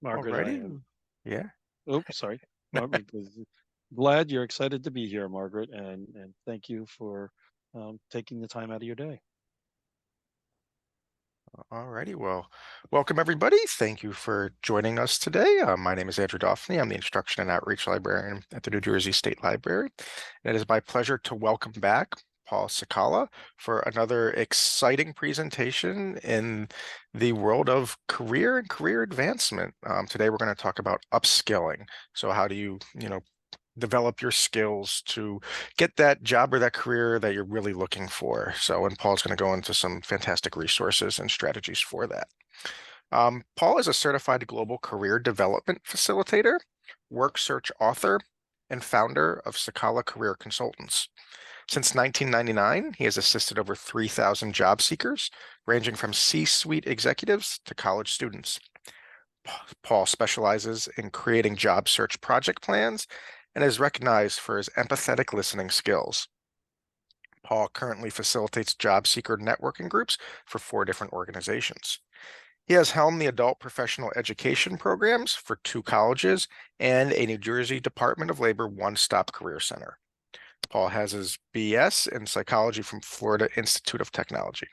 Margaret, I Alrighty. am. Yeah. Oh, sorry. Margaret, glad you're excited to be here, Margaret, and thank you for taking the time out of your day. Alrighty. Well, welcome everybody. Thank you for joining us today. My name is Andrew Doffney. I'm the Instruction and Outreach Librarian at the New Jersey State Library. And it is my pleasure to welcome back Paul Sakala for another exciting presentation in the world of career and career advancement. Today we're going to talk about upskilling. So how do you develop your skills to get that job or that career that you're really looking for. So, and Paul's going to go into some fantastic resources and strategies for that. Paul is a certified global career development facilitator, work search author, and founder of Sakala Career Consultants. Since 1999, he has assisted over 3,000 job seekers, ranging from C-suite executives to college students. Paul specializes in creating job search project plans and is recognized for his empathetic listening skills. Paul currently facilitates job seeker networking groups for 4 different organizations. He has helmed the adult professional education programs for 2 colleges and a New Jersey Department of Labor one-stop career center. Paul has his BS in psychology from Florida Institute of Technology.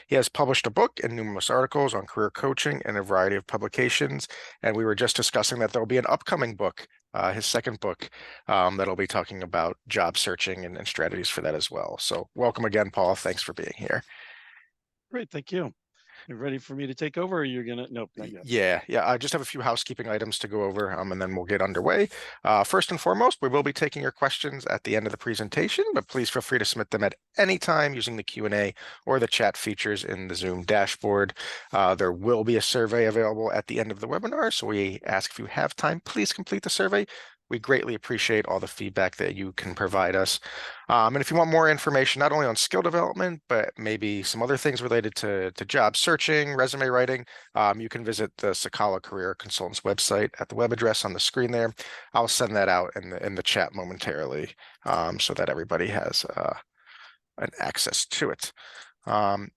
He has published a book and numerous articles on career coaching in a variety of publications. And we were just discussing that there'll be an upcoming book, his second book, that'll be talking about job searching and strategies for that as well. So welcome again, Paul. Thanks for being here. Great, thank you. You ready for me to take over, or you're gonna? Nope, not yet. Yeah. I just have a few housekeeping items to go over, and then we'll get underway. First and foremost, we will be taking your questions at the end of the presentation, but please feel free to submit them at any time using the Q&A or the chat features in the Zoom dashboard. There will be a survey available at the end of the webinar, so we ask if you have time, please complete the survey. We greatly appreciate all the feedback that you can provide us. And if you want more information, not only on skill development, but maybe some other things related to job searching, resume writing, you can visit the Sakala Career Consultants website at the web address on the screen there. I'll send that out in the chat momentarily, so that everybody has an access to it. Um,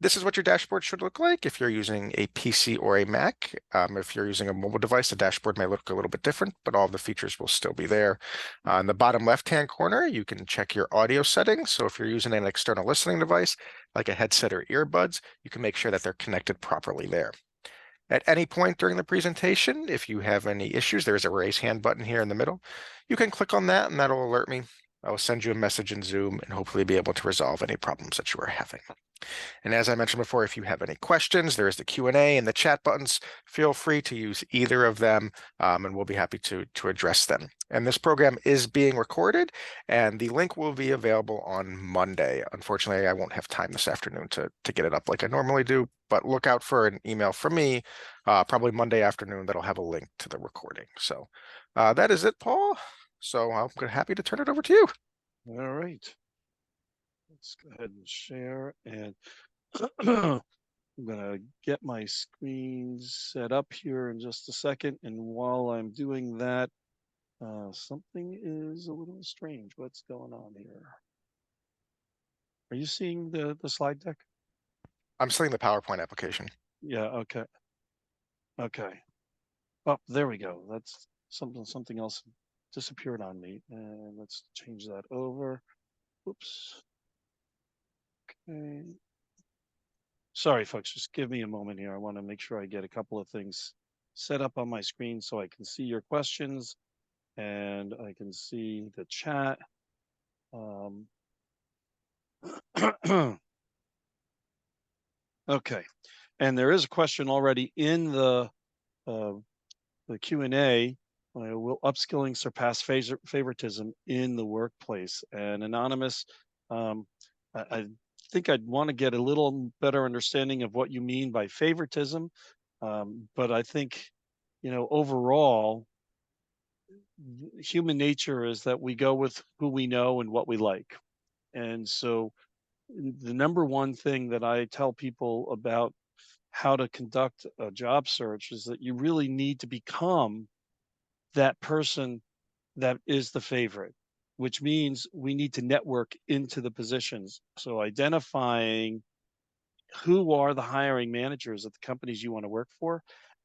this is what your dashboard should look like if you're using a PC or a Mac. If you're using a mobile device, the dashboard may look a little bit different, but all of the features will still be there. In the bottom left-hand corner, you can check your audio settings. So if you're using an external listening device, like a headset or earbuds, you can make sure that they're connected properly there. At any point during the presentation, if you have any issues, there's a raise hand button here in the middle. You can click on that and that'll alert me. I will send you a message in Zoom and hopefully be able to resolve any problems that you are having. And as I mentioned before, if you have any questions, there is the Q&A and the chat buttons. Feel free to use either of them, and we'll be happy to address them. And this program is being recorded, and the link will be available on Monday. Unfortunately, I won't have time this afternoon to get it up like I normally do, but look out for an email from me, probably Monday afternoon, that'll have a link to the recording. So that is it, Paul. So I'm happy to turn it over to you. All right. Let's go ahead and share, and I'm gonna get my screen set up here in just a second. And while I'm doing that, something is a little strange. What's going on here? Are you seeing the slide deck? I'm seeing the PowerPoint application. Yeah. Okay. Okay. Oh, there we go. That's something else disappeared on me. And let's change that over. Oops. Okay. Sorry, folks. Just give me a moment here. I want to make sure I get a couple of things set up on my screen so I can see your questions and I can see the chat. Okay. And there is a question already in the Q&A. Will upskilling surpass favoritism in the workplace? And Anonymous, I think I'd want to get a little better understanding of what you mean by favoritism. But I think, overall, human nature is that we go with who we know and what we like. And so the number one thing that I tell people about how to conduct a job search is that you really need to become that person that is the favorite, which means we need to network into the positions. So identifying who are the hiring managers at the companies you want to work for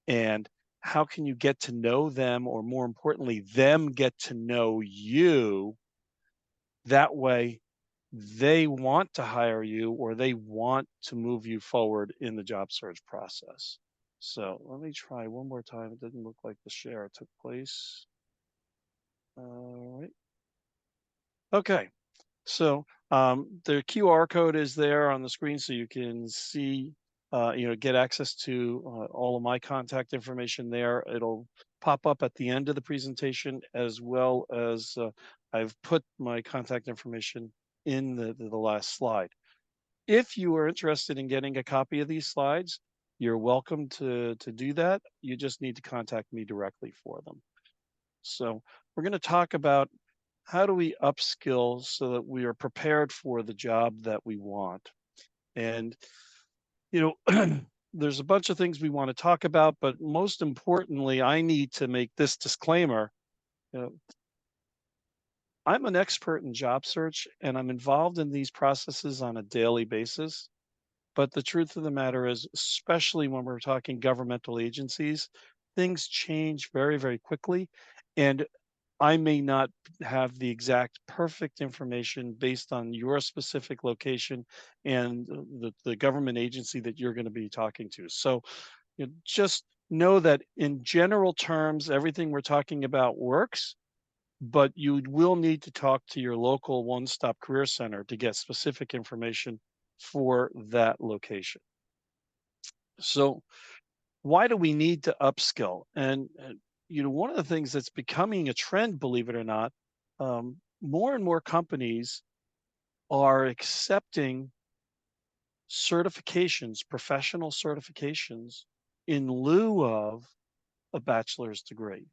and how can you get to know them, or more importantly, them get to know you? That way, they want to hire you or they want to move you forward in the job search process. So let me try one more time. It didn't look like the share took place. All right. Okay. So the QR code is there on the screen, so you can see, get access to all of my contact information there. It'll pop up at the end of the presentation, as well as I've put my contact information in the last slide. If you are interested in getting a copy of these slides, you're welcome to do that. You just need to contact me directly for them. So we're going to talk about how do we upskill so that we are prepared for the job that we want. And, there's a bunch of things we want to talk about, but most importantly, I need to make this disclaimer. You know, I'm an expert in job search and I'm involved in these processes on a daily basis. But the truth of the matter is, especially when we're talking governmental agencies, things change very, very quickly. And I may not have the exact perfect information based on your specific location and the government agency that you're going to be talking to. So just know that in general terms, everything we're talking about works, but you will need to talk to your local one-stop career center to get specific information for that location. So why do we need to upskill? And one of the things that's becoming a trend, believe it or not, more and more companies are accepting certifications, professional certifications, in lieu of a bachelor's degree.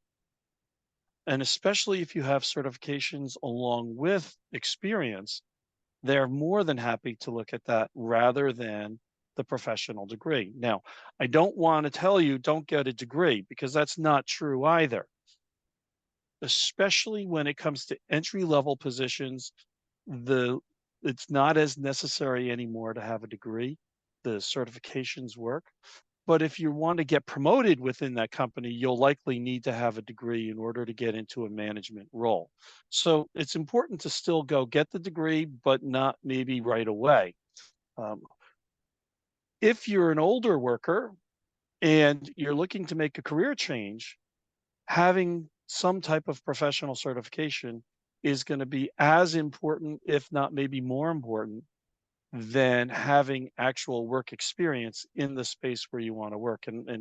And especially if you have certifications along with experience, they're more than happy to look at that rather than the professional degree. Now, I don't want to tell you don't get a degree, because that's not true either. Especially when it comes to entry level positions, the it's not as necessary anymore to have a degree. The certifications work. But if you want to get promoted within that company, you'll likely need to have a degree in order to get into a management role. So it's important to still go get the degree, but not maybe right away. Um, if you're an older worker and you're looking to make a career change, having some type of professional certification is going to be as important, if not maybe more important, than having actual work experience in the space where you want to work. And a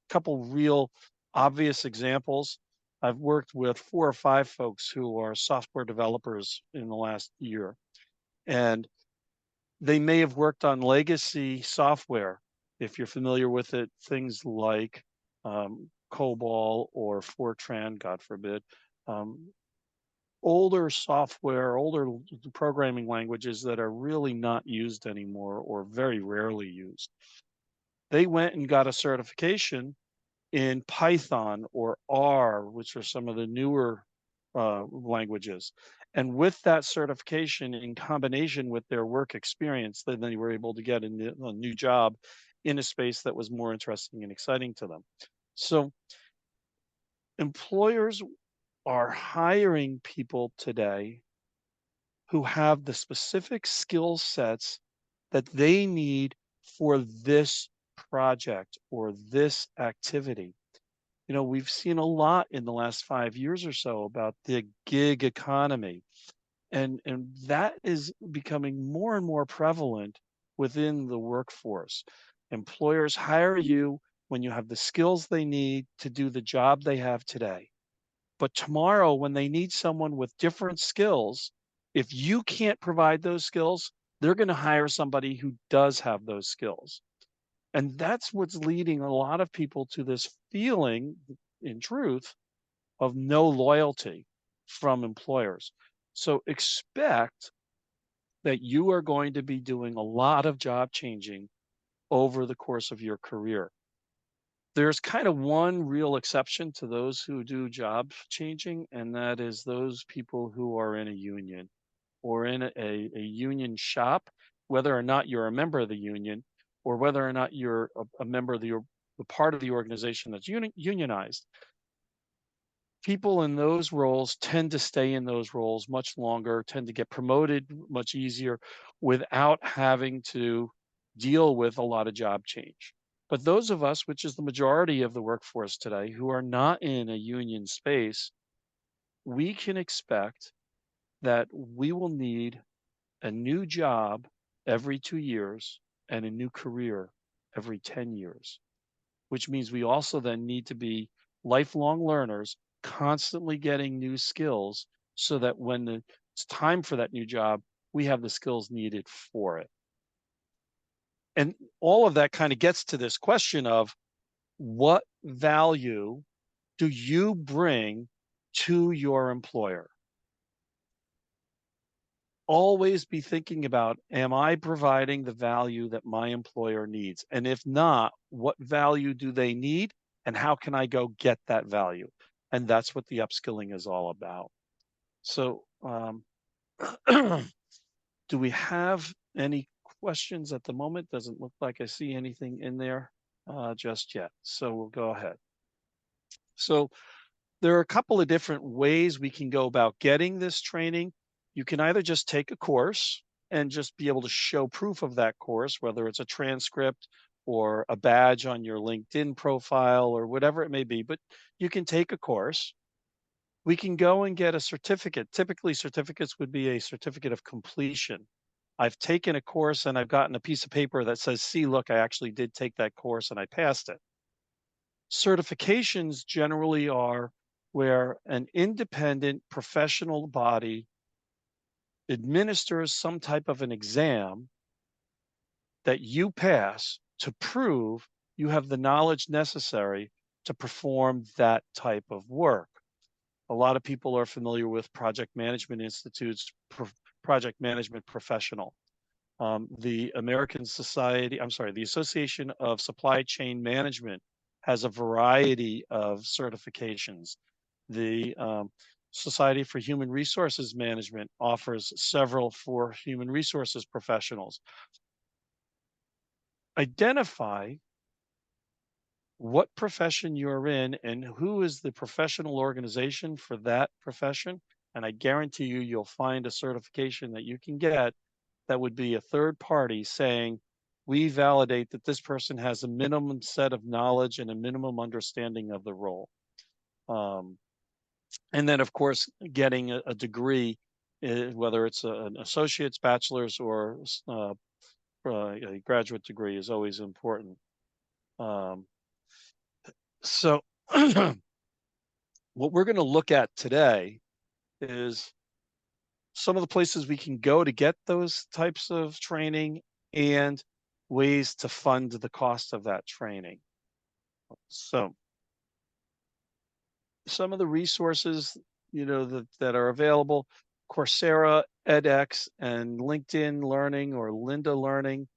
couple real obvious examples. I've worked with 4 or 5 folks who are software developers in the last year, and they may have worked on legacy software. If you're familiar with it, things like COBOL or Fortran, God forbid, um, older software, older programming languages that are really not used anymore or very rarely used. They went and got a certification in Python or R, which are some of the newer languages. And with that certification, in combination with their work experience, then they were able to get a new job in a space that was more interesting and exciting to them. So employers are hiring people today who have the specific skill sets that they need for this project or this activity. We've seen a lot in the last 5 years or so about the gig economy, and that is becoming more and more prevalent within the workforce. Employers hire you when you have the skills they need to do the job they have today. But tomorrow, when they need someone with different skills, if you can't provide those skills, they're going to hire somebody who does have those skills. And that's what's leading a lot of people to this feeling, in truth, of no loyalty from employers. So expect that you are going to be doing a lot of job changing over the course of your career. There's kind of one real exception to those who do job changing, and that is those people who are in a union or in a union shop, whether or not you're a member of the union or whether or not you're a member of the part of the organization that's unionized, people in those roles tend to stay in those roles much longer, tend to get promoted much easier without having to deal with a lot of job change. But those of us, which is the majority of the workforce today, who are not in a union space, we can expect that we will need a new job every 2 years and a new career every 10 years, which means we also then need to be lifelong learners, constantly getting new skills so that when it's time for that new job, we have the skills needed for it. And all of that kind of gets to this question of what value do you bring to your employer? Always be thinking about, am I providing the value that my employer needs? And if not, what value do they need? And how can I go get that value? And that's what the upskilling is all about. So, do we have any questions at the moment? Doesn't look like I see anything in there just yet. So we'll go ahead. So there are a couple of different ways we can go about getting this training. You can either just take a course and just be able to show proof of that course, whether it's a transcript or a badge on your LinkedIn profile or whatever it may be, but you can take a course. We can go and get a certificate. Typically, certificates would be a certificate of completion. I've taken a course and I've gotten a piece of paper that says, see, look, I actually did take that course and I passed it. Certifications generally are where an independent professional body administers some type of an exam that you pass to prove you have the knowledge necessary to perform that type of work. A lot of people are familiar with Project Management Institute's project management professional. The American Society, I'm sorry, the Association of Supply Chain Management has a variety of certifications. The Society for Human Resources Management offers several for human resources professionals. Identify what profession you're in and who is the professional organization for that profession. And I guarantee you, you'll find a certification that you can get that would be a third party saying, we validate that this person has a minimum set of knowledge and a minimum understanding of the role. And then, of course, getting a degree, whether it's an associate's, bachelor's, or a graduate degree, is always important. So what we're going to look at today is some of the places we can go to get those types of training and ways to fund the cost of that training. So some of the resources, that are available, Coursera, edX, and LinkedIn Learning or Lynda Learning.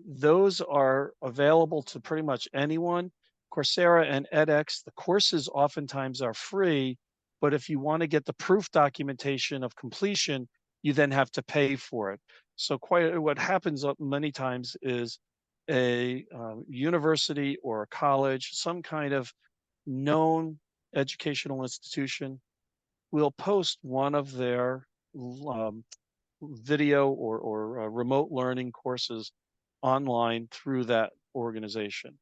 Those are available to pretty much anyone. Coursera and edX, the courses oftentimes are free, but if you want to get the proof documentation of completion, you then have to pay for it. So what happens many times is a university or a college, some kind of known educational institution, will post one of their video or remote learning courses online through that organization.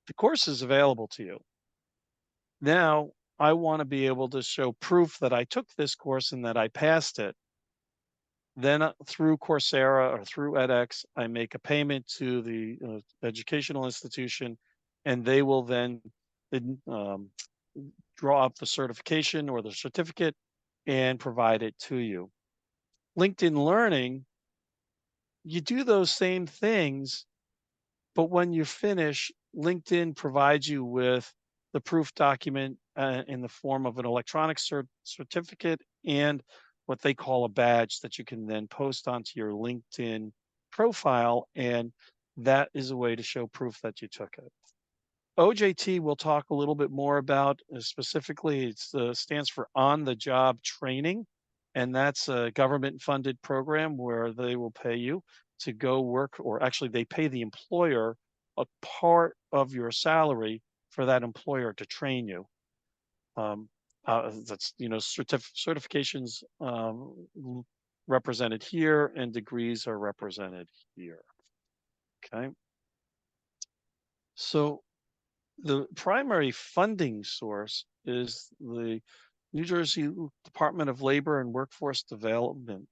The course is available to you. Now, I want to be able to show proof that I took this course and that I passed it. Then through Coursera or through edX, I make a payment to the educational institution, and they will then draw up the certification or the certificate and provide it to you. LinkedIn Learning, you do those same things, but when you finish, LinkedIn provides you with the proof document in the form of an electronic certificate and what they call a badge that you can then post onto your LinkedIn profile. And that is a way to show proof that you took it. OJT we'll talk a little bit more about. Specifically, it stands for on-the-job training, and that's a government-funded program where they will pay you to go work, or actually they pay the employer a part of your salary for that employer to train you. That's, certifications represented here and degrees are represented here. Okay. So the primary funding source is the New Jersey Department of Labor and Workforce Development.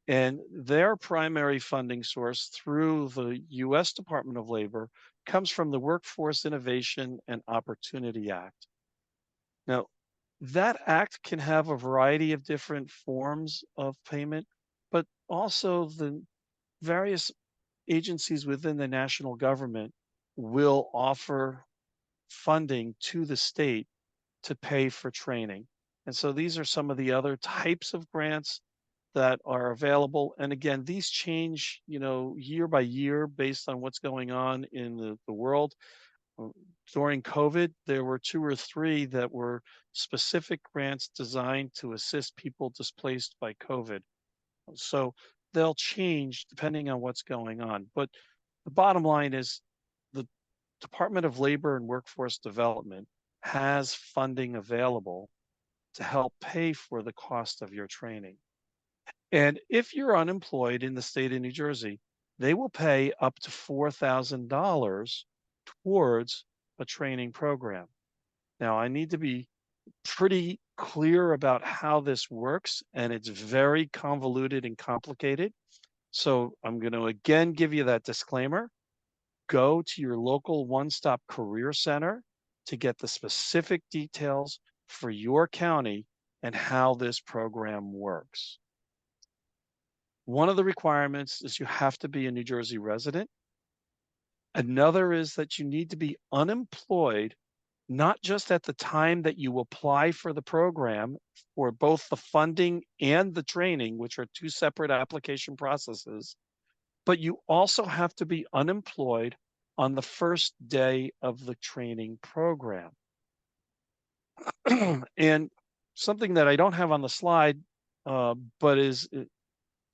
And their primary funding source through the US Department of Labor comes from the Workforce Innovation and Opportunity Act. Now, that act can have a variety of different forms of payment, but also the various agencies within the national government will offer funding to the state to pay for training. And so these are some of the other types of grants that are available. And again, these change, year by year based on what's going on in the world. During COVID, there were 2 or 3 that were specific grants designed to assist people displaced by COVID. So they'll change depending on what's going on. But the bottom line is the Department of Labor and Workforce Development has funding available to help pay for the cost of your training. And if you're unemployed in the state of New Jersey, they will pay up to $4,000 towards a training program. Now, I need to be pretty clear about how this works, and it's very convoluted and complicated. So I'm going to again give you that disclaimer. Go to your local one-stop career center to get the specific details for your county and how this program works. One of the requirements is you have to be a New Jersey resident. Another is that you need to be unemployed, not just at the time that you apply for the program for both the funding and the training, which are 2 separate application processes, but you also have to be unemployed on the first day of the training program. And something that I don't have on the slide, but is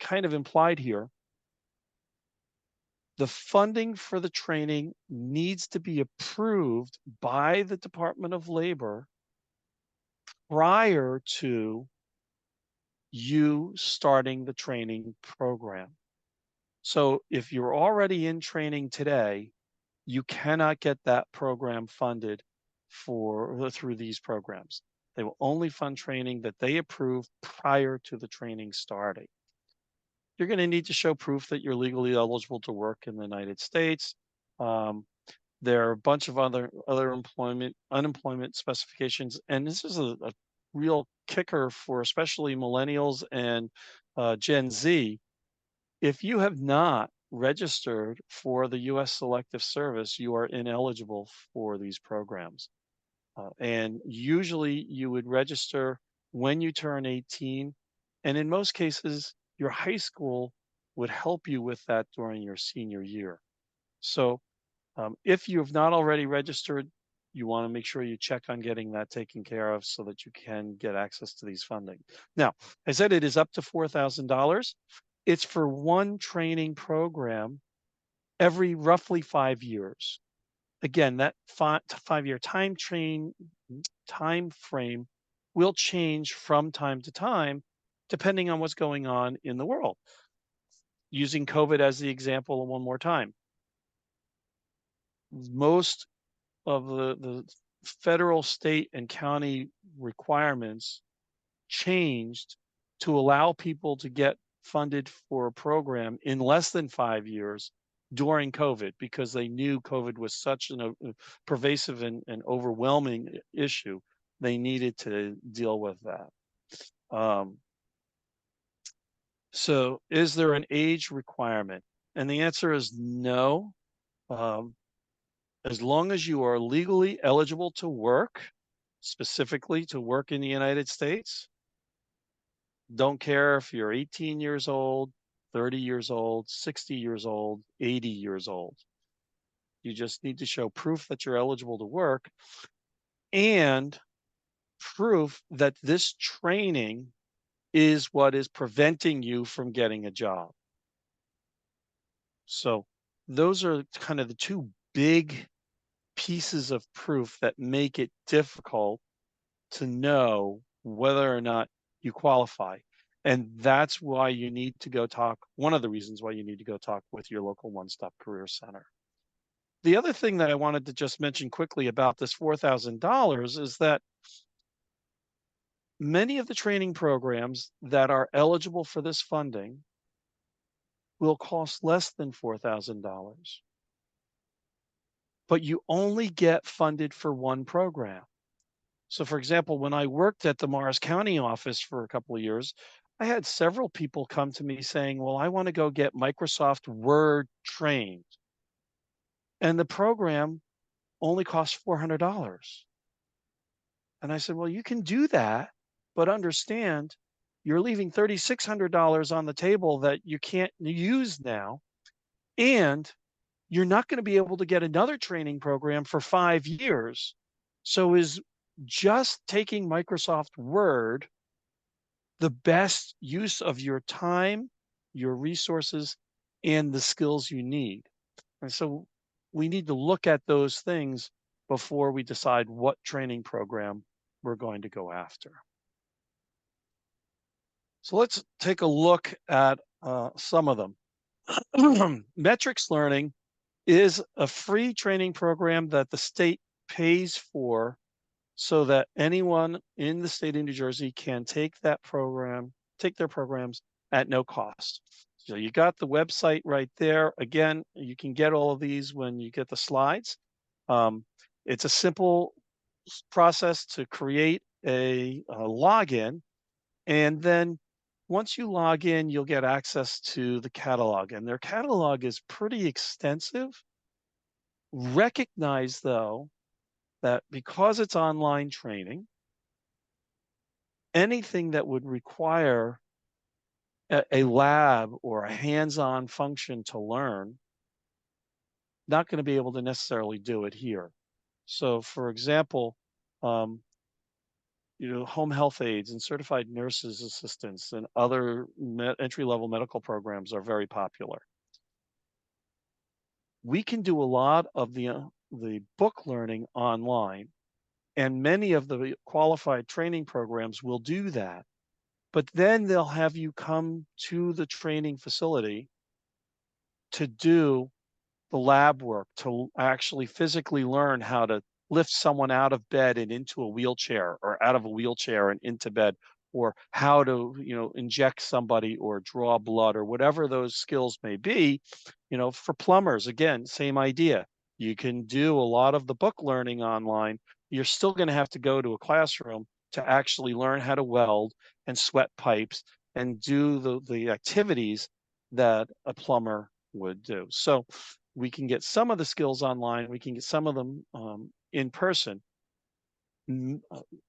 kind of implied here, the funding for the training needs to be approved by the Department of Labor prior to you starting the training program. So if you're already in training today, you cannot get that program funded through these programs. They will only fund training that they approve prior to the training starting. You're going to need to show proof that you're legally eligible to work in the United States. There are a bunch of other unemployment specifications, and this is a real kicker for especially millennials and Gen Z. If you have not registered for the U.S. Selective Service, you are ineligible for these programs. And usually you would register when you turn 18, and in most cases, your high school would help you with that during your senior year. So if you have not already registered, you want to make sure you check on getting that taken care of so that you can get access to these funding. Now, I said it is up to $4,000. It's for one training program every roughly 5 years. Again, that 5-year time frame will change from time to time, depending on what's going on in the world. Using COVID as the example one more time. Most of the federal, state, and county requirements changed to allow people to get funded for a program in less than 5 years during COVID, because they knew COVID was such a pervasive and overwhelming issue. They needed to deal with that. So is there an age requirement? And the answer is no. As long as you are legally eligible to work, specifically to work in the United States, don't care if you're 18 years old, 30 years old, 60 years old, 80 years old. You just need to show proof that you're eligible to work and proof that this training is what is preventing you from getting a job. So those are kind of the 2 big pieces of proof that make it difficult to know whether or not you qualify. And that's why you need to go talk. One of the reasons why you need to go talk with your local one-stop career center. The other thing that I wanted to just mention quickly about this $4,000 is that many of the training programs that are eligible for this funding will cost less than $4,000, but you only get funded for one program. So for example, when I worked at the Morris County office for a couple of years, I had several people come to me saying, well, I want to go get Microsoft Word trained. And the program only costs $400. And I said, well, you can do that, but understand you're leaving $3,600 on the table that you can't use now. And you're not going to be able to get another training program for 5 years. So is just taking Microsoft Word the best use of your time, your resources, and the skills you need? And so we need to look at those things before we decide what training program we're going to go after. So let's take a look at some of them. Metrics Learning is a free training program that the state pays for so that anyone in the state of New Jersey can take that program, take their programs at no cost. So you got the website right there. Again, you can get all of these when you get the slides. It's a simple process to create a login. And then once you log in, you'll get access to the catalog. And their catalog is pretty extensive. Recognize, though, that because it's online training, anything that would require a lab or a hands-on function to learn, not going to be able to necessarily do it here. So, for example, home health aides and certified nurses assistants and other entry-level medical programs are very popular. We can do a lot of the book learning online, and many of the qualified training programs will do that. But then they'll have you come to the training facility to do the lab work, to actually physically learn how to lift someone out of bed and into a wheelchair, or out of a wheelchair and into bed, or how to, inject somebody or draw blood, or whatever those skills may be. For plumbers, again, same idea. You can do a lot of the book learning online. You're still going to have to go to a classroom to actually learn how to weld and sweat pipes and do the activities that a plumber would do. So we can get some of the skills online. We can get some of them in person.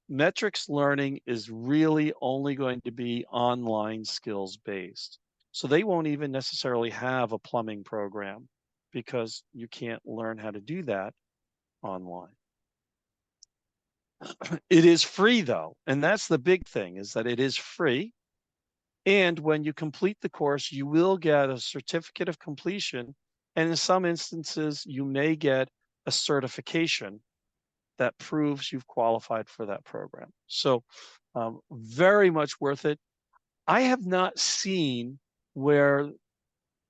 Metrics Learning is really only going to be online skills based. So they won't even necessarily have a plumbing program because you can't learn how to do that online. It is free though, and that's the big thing, is that it is free. And when you complete the course, you will get a certificate of completion. And in some instances, you may get a certification that proves you've qualified for that program. So very much worth it. I have not seen where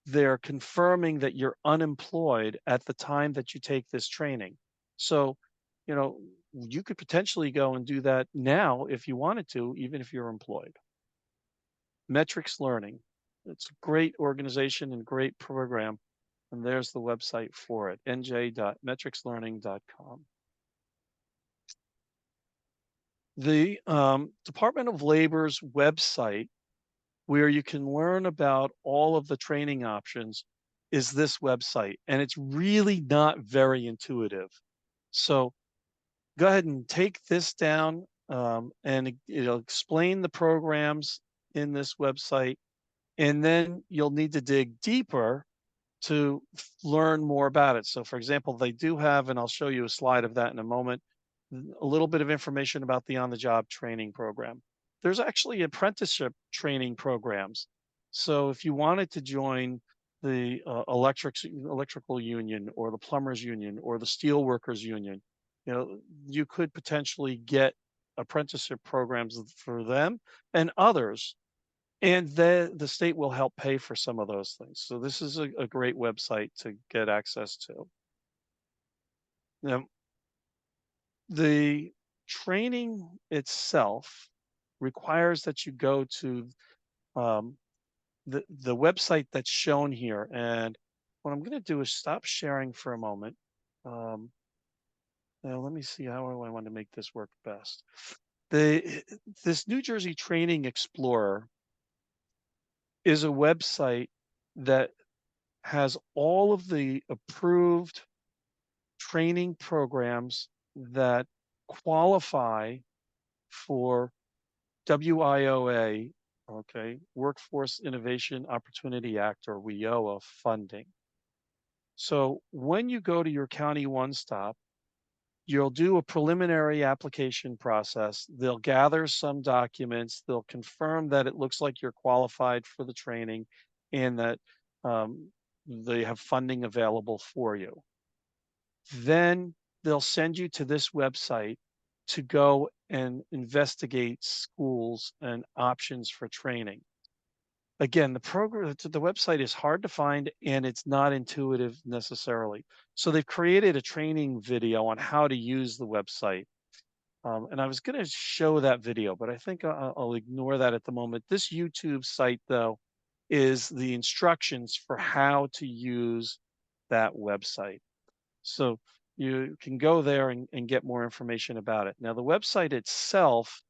they're confirming that you're unemployed at the time that you take this training. So, you could potentially go and do that now if you wanted to, even if you're employed. Metrics Learning. It's a great organization and great program. And there's the website for it, nj.metricslearning.com. The Department of Labor's website, where you can learn about all of the training options, is this website. And it's really not very intuitive. So go ahead and take this down, and it'll explain the programs in this website. And then you'll need to dig deeper to learn more about it. So for example, they do have, and I'll show you a slide of that in a moment, a little bit of information about the on-the-job training program. There's actually apprenticeship training programs. So if you wanted to join the electrical union or the plumbers union or the steel workers union. You could potentially get apprenticeship programs for them and others, and the state will help pay for some of those things. So this is a great website to get access to. Now, the training itself requires that you go to um, the website that's shown here. And what I'm going to do is stop sharing for a moment. Um, Now let me see how I want to make this work best. This New Jersey Training Explorer is a website that has all of the approved training programs that qualify for WIOA, okay, Workforce Innovation Opportunity Act, or WIOA funding. So when you go to your county one stop, you'll do a preliminary application process. They'll gather some documents. They'll confirm that it looks like you're qualified for the training and that they have funding available for you. Then they'll send you to this website to go and investigate schools and options for training. Again, the website is hard to find and it's not intuitive necessarily. So they've created a training video on how to use the website. And I was going to show that video, but I think I'll ignore that at the moment. This YouTube site, though, is the instructions for how to use that website. So you can go there and get more information about it. Now, the website itself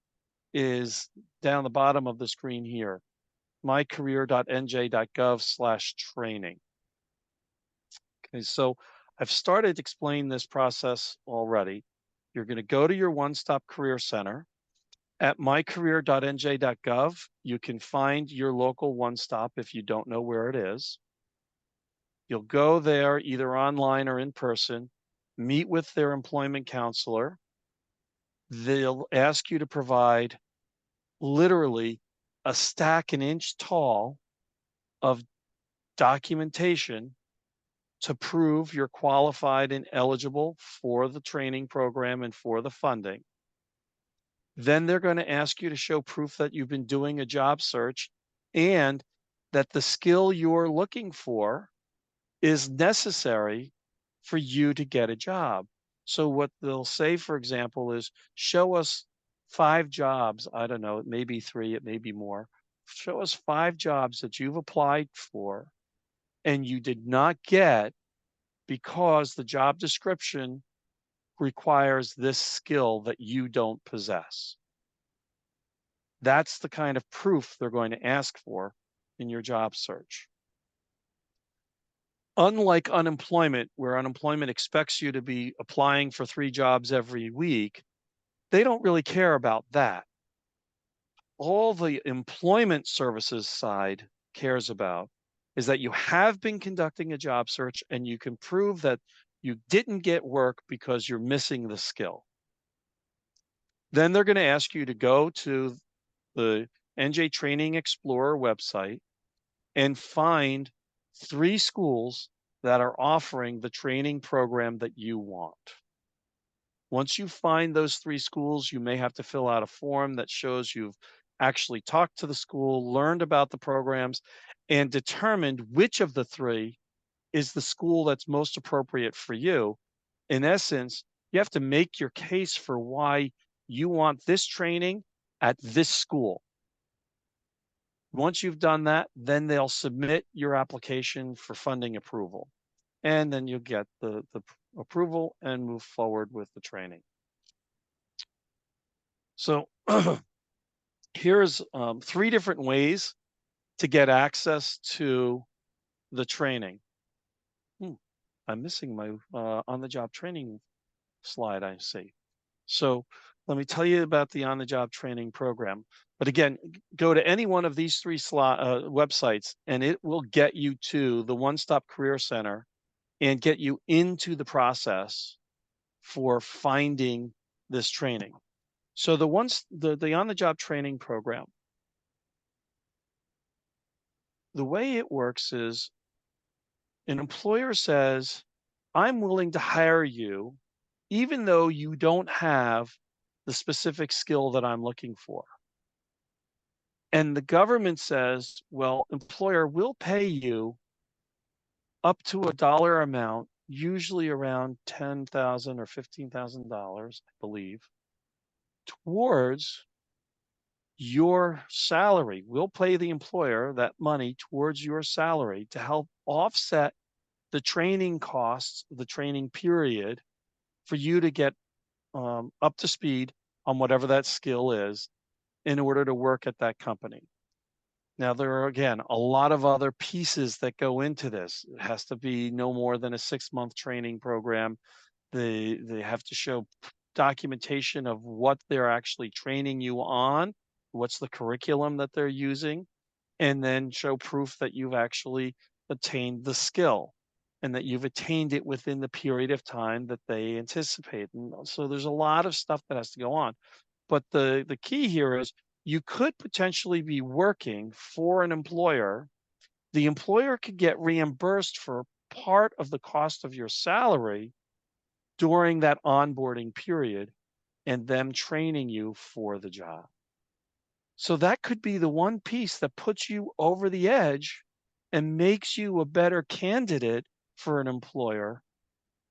is down the bottom of the screen here, mycareer.nj.gov/training. Okay, so I've started explaining this process already. You're going to go to your one-stop career center. At mycareer.nj.gov, you can find your local one-stop if you don't know where it is. You'll go there either online or in person, meet with their employment counselor. They'll ask you to provide literally a stack an inch tall of documentation to prove you're qualified and eligible for the training program and for the funding. Then they're going to ask you to show proof that you've been doing a job search and that the skill you're looking for is necessary for you to get a job. So what they'll say, for example, is show us 5 jobs. I don't know, it may be 3, it may be more. Show us 5 jobs that you've applied for and you did not get because the job description requires this skill that you don't possess. That's the kind of proof they're going to ask for in your job search. Unlike unemployment, where unemployment expects you to be applying for 3 jobs every week, they don't really care about that. All the employment services side cares about is that you have been conducting a job search and you can prove that you didn't get work because you're missing the skill. Then they're going to ask you to go to the NJ Training Explorer website and find 3 schools that are offering the training program that you want. Once you find those 3 schools, you may have to fill out a form that shows you've actually talked to the school, learned about the programs, and determined which of the 3 is the school that's most appropriate for you. In essence, you have to make your case for why you want this training at this school. Once you've done that, then they'll submit your application for funding approval. And then you'll get the approval and move forward with the training. So here's 3 different ways to get access to the training. I'm missing my on-the-job training slide, I see. So let me tell you about the on-the-job training program. But again, go to any one of these 3 websites and it will get you to the One Stop Career Center and get you into the process for finding this training. So the on-the-job training program, the way it works is An employer says, I'm willing to hire you, even though you don't have the specific skill that I'm looking for. And the government says, well, employer will pay you up to a dollar amount, usually around $10,000 or $15,000, I believe, towards your salary. We'll pay the employer that money towards your salary to help offset the training costs, the training period, for you to get up to speed on whatever that skill is in order to work at that company. Now, there are, again, a lot of other pieces that go into this. It has to be no more than a 6-month training program. They have to show documentation of what they're actually training you on, what's the curriculum that they're using, and then show proof that you've actually attained the skill and that you've attained it within the period of time that they anticipate. And so there's a lot of stuff that has to go on. But the key here is you could potentially be working for an employer. The employer could get reimbursed for part of the cost of your salary during that onboarding period and them training you for the job. So that could be the one piece that puts you over the edge and makes you a better candidate for an employer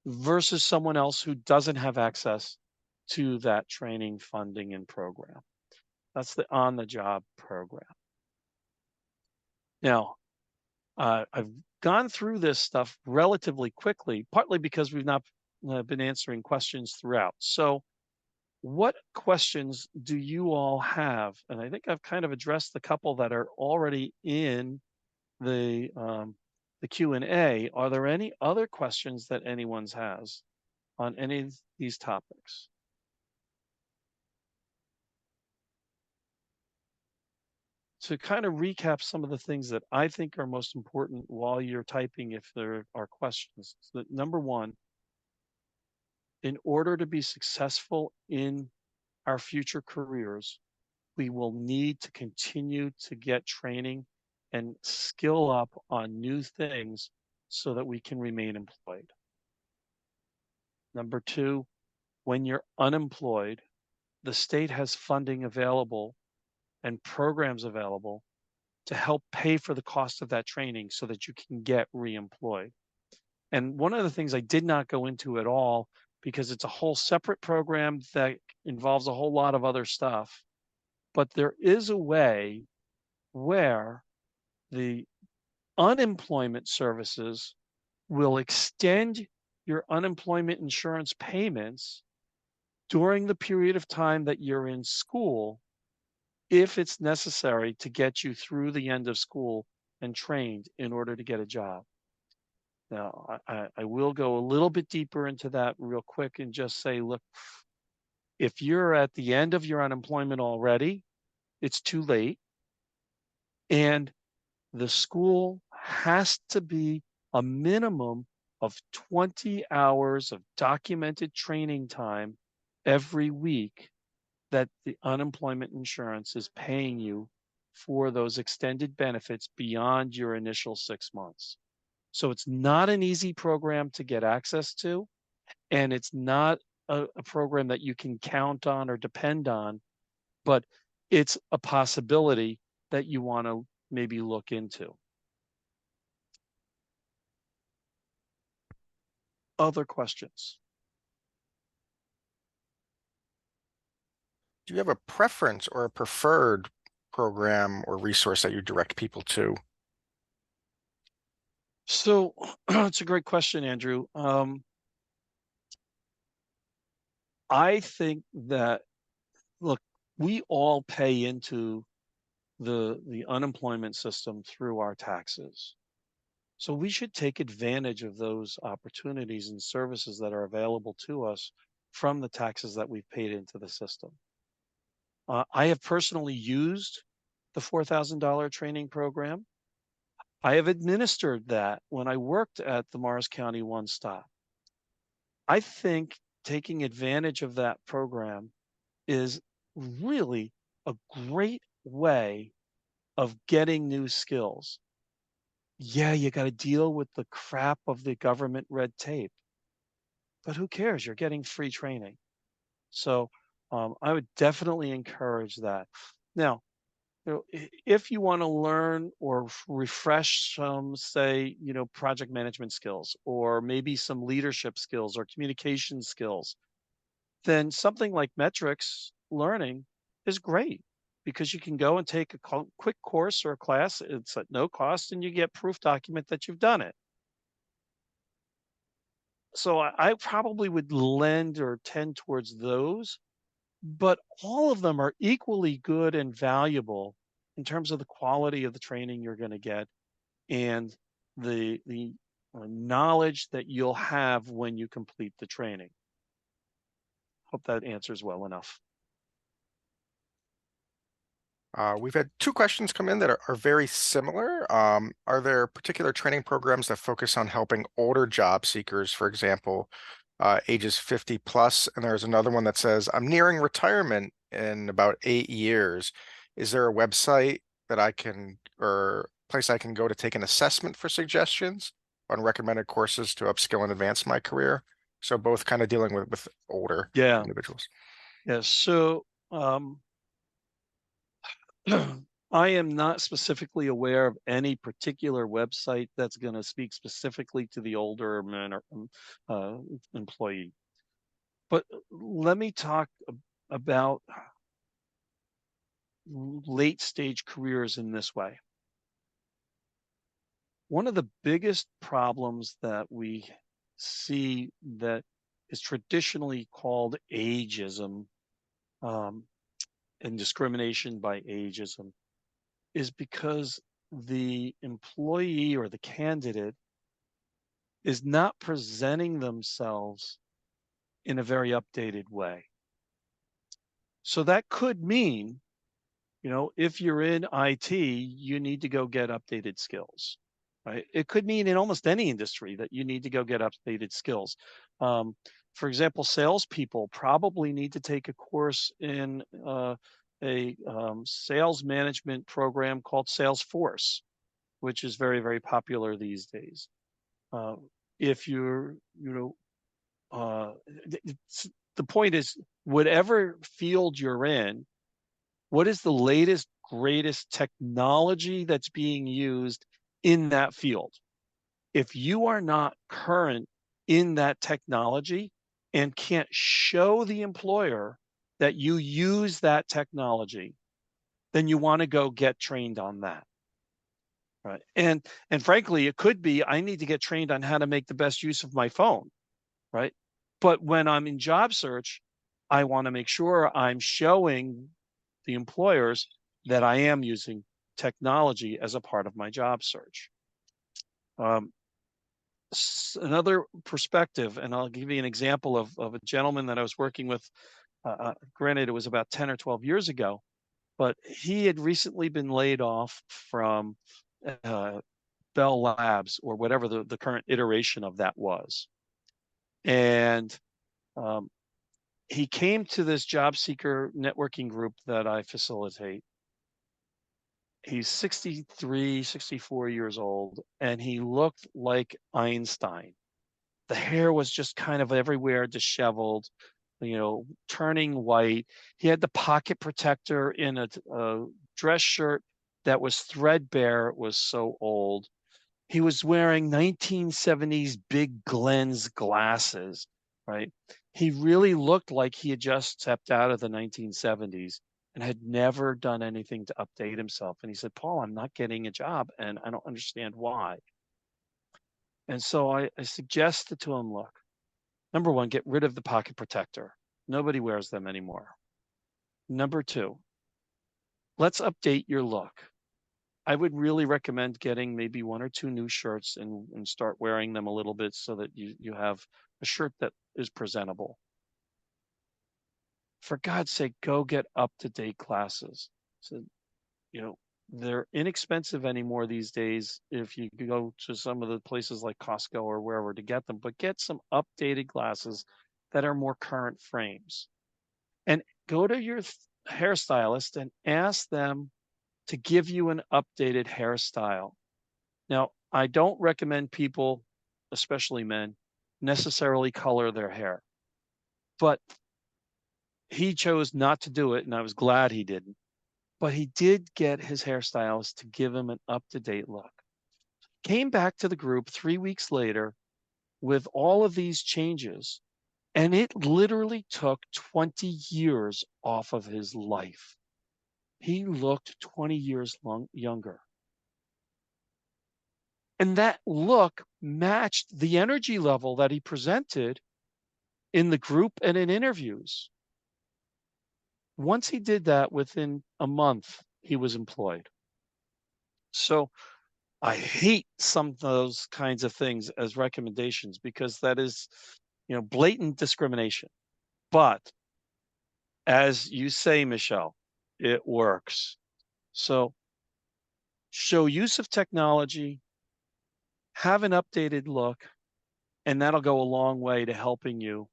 versus someone else who doesn't have access to that training funding and program. That's the on the job program. Now, I've gone through this stuff relatively quickly, partly because we've not been answering questions throughout. So, what questions do you all have? And I think I've kind of addressed the couple that are already in the Q&A. Are there any other questions that anyone's has on any of these topics? To kind of recap some of the things that I think are most important while you're typing, if there are questions. So that number one, in order to be successful in our future careers, we will need to continue to get training and skill up on new things so that we can remain employed. Number two, when you're unemployed, the state has funding available and programs available to help pay for the cost of that training so that you can get reemployed. And one of the things I did not go into at all, because it's a whole separate program that involves a whole lot of other stuff, but there is a way where the unemployment services will extend your unemployment insurance payments during the period of time that you're in school, if it's necessary to get you through the end of school and trained in order to get a job. Now, I will go a little bit deeper into that real quick and just say, look, if you're at the end of your unemployment already, it's too late. And the school has to be a minimum of 20 hours of documented training time every week that the unemployment insurance is paying you for those extended benefits beyond your initial 6 months. So it's not an easy program to get access to, and it's not a program that you can count on or depend on, but it's a possibility that you want to maybe look into. Other questions? Do you have a preference or a preferred program or resource that you direct people to? So it's a great question, Andrew. I think that, look, we all pay into the unemployment system through our taxes. So we should take advantage of those opportunities and services that are available to us from the taxes that we've paid into the system. I have personally used the $4,000 training program. I have administered that when I worked at the Morris County One Stop. I think taking advantage of that program is really a great way of getting new skills. Yeah, you got to deal with the crap of the government red tape, but who cares? You're getting free training. So I would definitely encourage that. Now, if you want to learn or refresh some, say, project management skills, or maybe some leadership skills or communication skills, then something like metrics learning is great because you can go and take a quick course or a class. It's at no cost, and you get proof document that you've done it. So I probably would lend or tend towards those, but all of them are equally good and valuable in terms of the quality of the training you're going to get and the knowledge that you'll have when you complete the training. Hope that answers well enough. We've had two questions come in that are very similar. Are there particular training programs that focus on helping older job seekers, for example, ages 50 plus? And there's another one that says, I'm nearing retirement in about 8 years. Is there a website that I can, or place I can go to take an assessment for suggestions on recommended courses to upskill and advance my career? So both kind of dealing with older Yeah. individuals. Yeah. So I am not specifically aware of any particular website that's going to speak specifically to the older men or uh, employee. But let me talk about late stage careers in this way. One of the biggest problems that we see that is traditionally called ageism, um, and discrimination by ageism is because the employee or the candidate is not presenting themselves in a very updated way. So that could mean, if you're in IT, you need to go get updated skills, right? It could mean in almost any industry that you need to go get updated skills. Um, for example, salespeople probably need to take a course in a sales management program called Salesforce, which is very, very popular these days. Uh, if you're, uh, the point is, whatever field you're in, what is the latest, greatest technology that's being used in that field? If you are not current in that technology and can't show the employer that you use that technology, then you want to go get trained on that. Right. And frankly, it could be I need to get trained on how to make the best use of my phone. Right. But when I'm in job search, I want to make sure I'm showing the employers that I am using technology as a part of my job search. Um, Another perspective, and I'll give you an example of a gentleman that I was working with. Granted, it was about 10 or 12 years ago, but he had recently been laid off from uh, Bell Labs or whatever the current iteration of that was. And um, he came to this job seeker networking group that I facilitate. He's 63, 64 years old, and he looked like Einstein. The hair was just kind of everywhere, disheveled, turning white. He had the pocket protector in a dress shirt that was threadbare. It was so old. He was wearing 1970s big lens glasses, right? He really looked like he had just stepped out of the 1970s and had never done anything to update himself. And he said, Paul, I'm not getting a job and I don't understand why. And so I suggested to him, look, number one, get rid of the pocket protector. Nobody wears them anymore. Number two, let's update your look. I would really recommend getting maybe one or two new shirts and start wearing them a little bit so that you have a shirt that is presentable. For God's sake, go get up to date classes. So, you know, they're inexpensive anymore these days if you go to some of the places like Costco or wherever to get them, but get some updated glasses that are more current frames. And go to your hairstylist and ask them to give you an updated hairstyle. Now, I don't recommend people, especially men, necessarily color their hair. But he chose not to do it, and I was glad he didn't. But he did get his hairstylist to give him an up-to-date look. Came back to the group 3 weeks later with all of these changes, and it literally took 20 years off of his life. He looked 20 years younger. And that look matched the energy level that he presented in the group and in interviews. Once he did that, within a month, he was employed. So I hate some of those kinds of things as recommendations because that is, blatant discrimination. But as you say, Michelle, it works. So show use of technology, have an updated look, and that'll go a long way to helping you.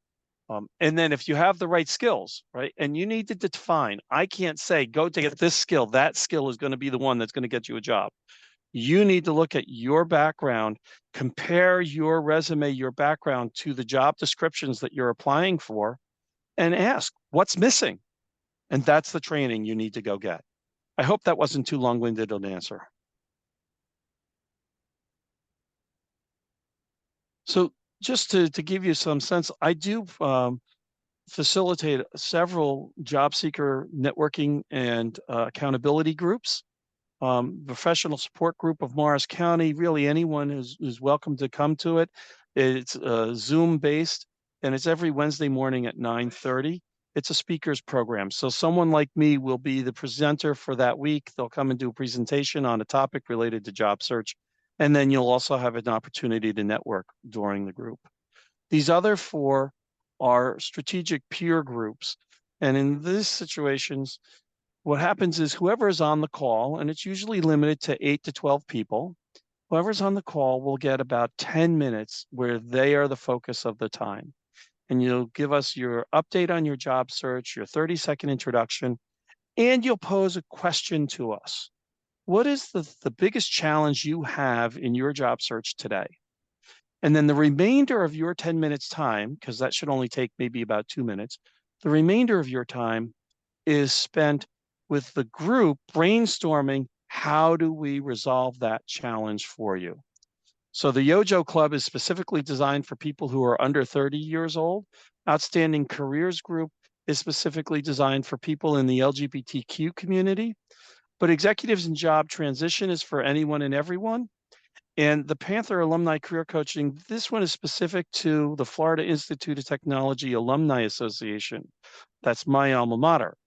And then if you have the right skills, right, and you need to define, I can't say, go to get this skill, that skill is going to be the one that's going to get you a job. You need to look at your background, compare your resume, your background to the job descriptions that you're applying for, and ask, what's missing? And that's the training you need to go get. I hope that wasn't too long-winded an answer. So just to give you some sense, I do facilitate several job seeker networking and accountability groups. Professional support group of Morris County, really anyone is welcome to come to it. It's Zoom based, and it's every Wednesday morning at 9:30. It's a speakers program. So someone like me will be the presenter for that week. They'll come and do a presentation on a topic related to job search. And then you'll also have an opportunity to network during the group. These other four are strategic peer groups. And in these situations, what happens is whoever is on the call, and it's usually limited to 8 to 12 people, whoever's on the call will get about 10 minutes where they are the focus of the time. And you'll give us your update on your job search, your 30-second introduction, and you'll pose a question to us. What is the biggest challenge you have in your job search today? And then the remainder of your 10 minutes time, because that should only take maybe about 2 minutes, the remainder of your time is spent with the group brainstorming, how do we resolve that challenge for you? So the Yojo Club is specifically designed for people who are under 30 years old. Outstanding Careers Group is specifically designed for people in the LGBTQ community. But Executives in Job Transition is for anyone and everyone. And the Panther Alumni Career Coaching, this one is specific to the Florida Institute of Technology Alumni Association. That's my alma mater.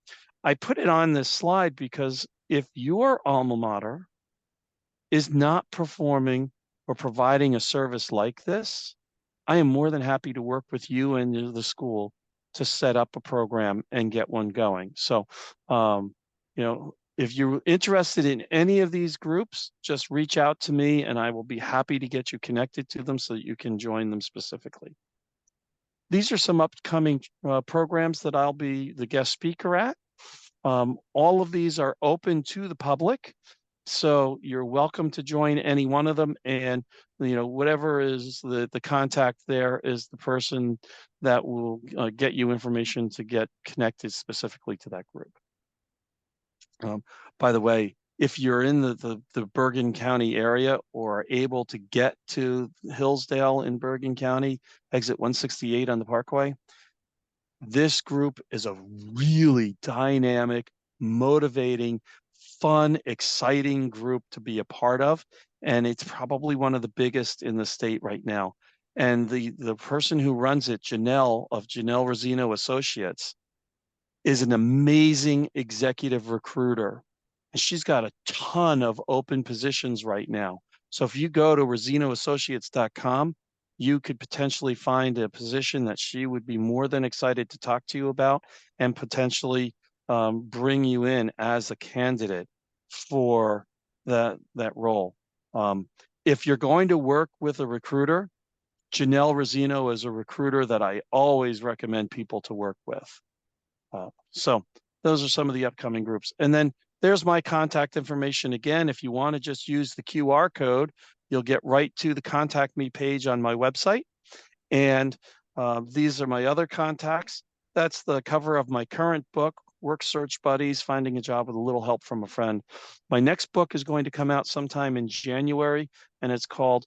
I put it on this slide because if your alma mater is not performing or providing a service like this, I am more than happy to work with you and the school to set up a program and get one going. So, if you're interested in any of these groups, just reach out to me and I will be happy to get you connected to them so that you can join them specifically. These are some upcoming programs that I'll be the guest speaker at. All of these are open to the public, so you're welcome to join any one of them. And whatever is the contact there is the person that will get you information to get connected specifically to that group. By the way, if you're in the Bergen County area or are able to get to Hillsdale in Bergen County, exit 168 on the Parkway, this group is a really dynamic, motivating, fun, exciting group to be a part of. And it's probably one of the biggest in the state right now. And the person who runs it, Janelle of Janelle Rosino Associates, is an amazing executive recruiter. And she's got a ton of open positions right now. So if you go to rosinoassociates.com, you could potentially find a position that she would be more than excited to talk to you about and potentially bring you in as a candidate for that role. If you're going to work with a recruiter, Janelle Rosino is a recruiter that I always recommend people to work with. So those are some of the upcoming groups. And then there's my contact information again. If you want to just use the QR code, you'll get right to the contact me page on my website. And these are my other contacts. That's the cover of my current book, Work Search Buddies, Finding a Job with a Little Help from a Friend. My next book is going to come out sometime in January, and it's called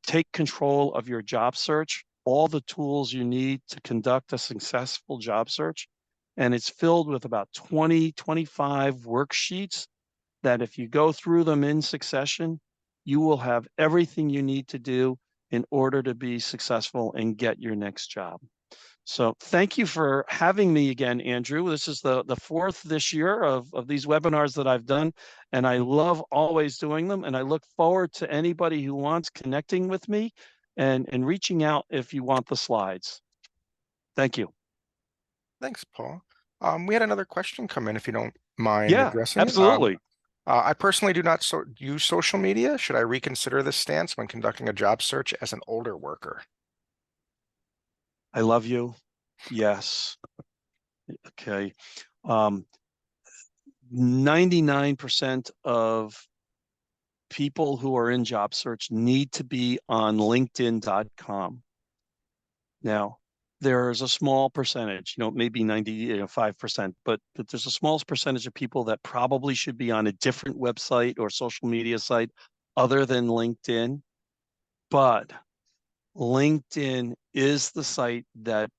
Take Control of Your Job Search, All the Tools You Need to Conduct a Successful Job Search. And it's filled with about 20, 25 worksheets that if you go through them in succession, you will have everything you need to do in order to be successful and get your next job. So thank you for having me again, Andrew. This is the fourth this year of these webinars that I've done, and I love always doing them. And I look forward to anybody who wants connecting with me and reaching out if you want the slides. Thank you. Thanks, Paul. We had another question come in, if you don't mind Yeah, addressing it. absolutely. I personally do not use social media. Should I reconsider this stance when conducting a job search as an older worker? I love you. Yes. Okay. 99% of people who are in job search need to be on LinkedIn.com. Now, there's a small percentage, maybe 95%, but there's a small percentage of people that probably should be on a different website or social media site other than LinkedIn. But LinkedIn is the site that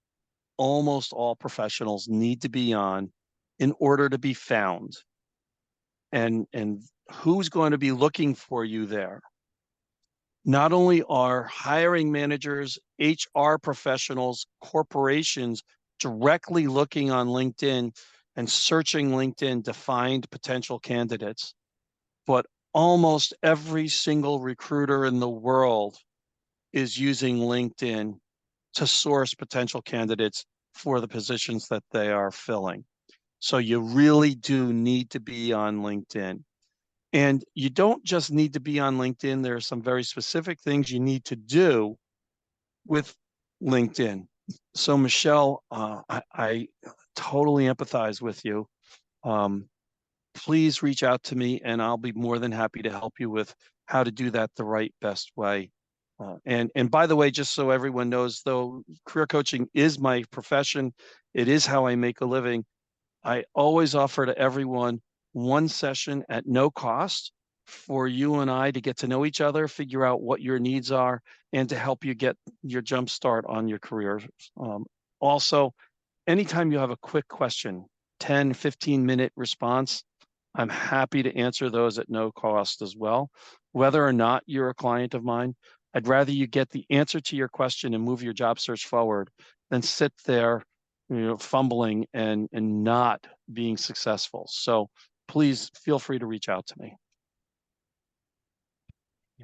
almost all professionals need to be on in order to be found. And who's going to be looking for you there? Not only are hiring managers, HR professionals, corporations directly looking on LinkedIn and searching LinkedIn to find potential candidates, but almost every single recruiter in the world is using LinkedIn to source potential candidates for the positions that they are filling. So you really do need to be on LinkedIn. And you don't just need to be on LinkedIn. There are some very specific things you need to do with LinkedIn. So, Michelle, I totally empathize with you. Please reach out to me, and I'll be more than happy to help you with how to do that the right, best way. And by the way, just so everyone knows, though, career coaching is my profession. It is how I make a living. I always offer to everyone one session at no cost for you and I to get to know each other, figure out what your needs are, and to help you get your jump start on your career. Also, anytime you have a quick question, 10, 15-minute response, I'm happy to answer those at no cost as well. Whether or not you're a client of mine, I'd rather you get the answer to your question and move your job search forward than sit there, fumbling and not being successful. So please feel free to reach out to me.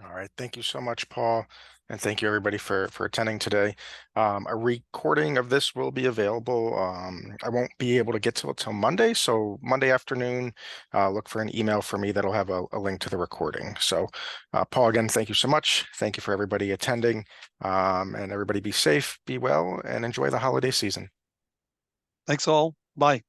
All right. Thank you so much, Paul. And thank you everybody for attending today. A recording of this will be available. I won't be able to get to it till Monday. So Monday afternoon, look for an email from me that'll have a link to the recording. So Paul, again, thank you so much. Thank you for everybody attending. And everybody be safe, be well, and enjoy the holiday season. Thanks all. Bye.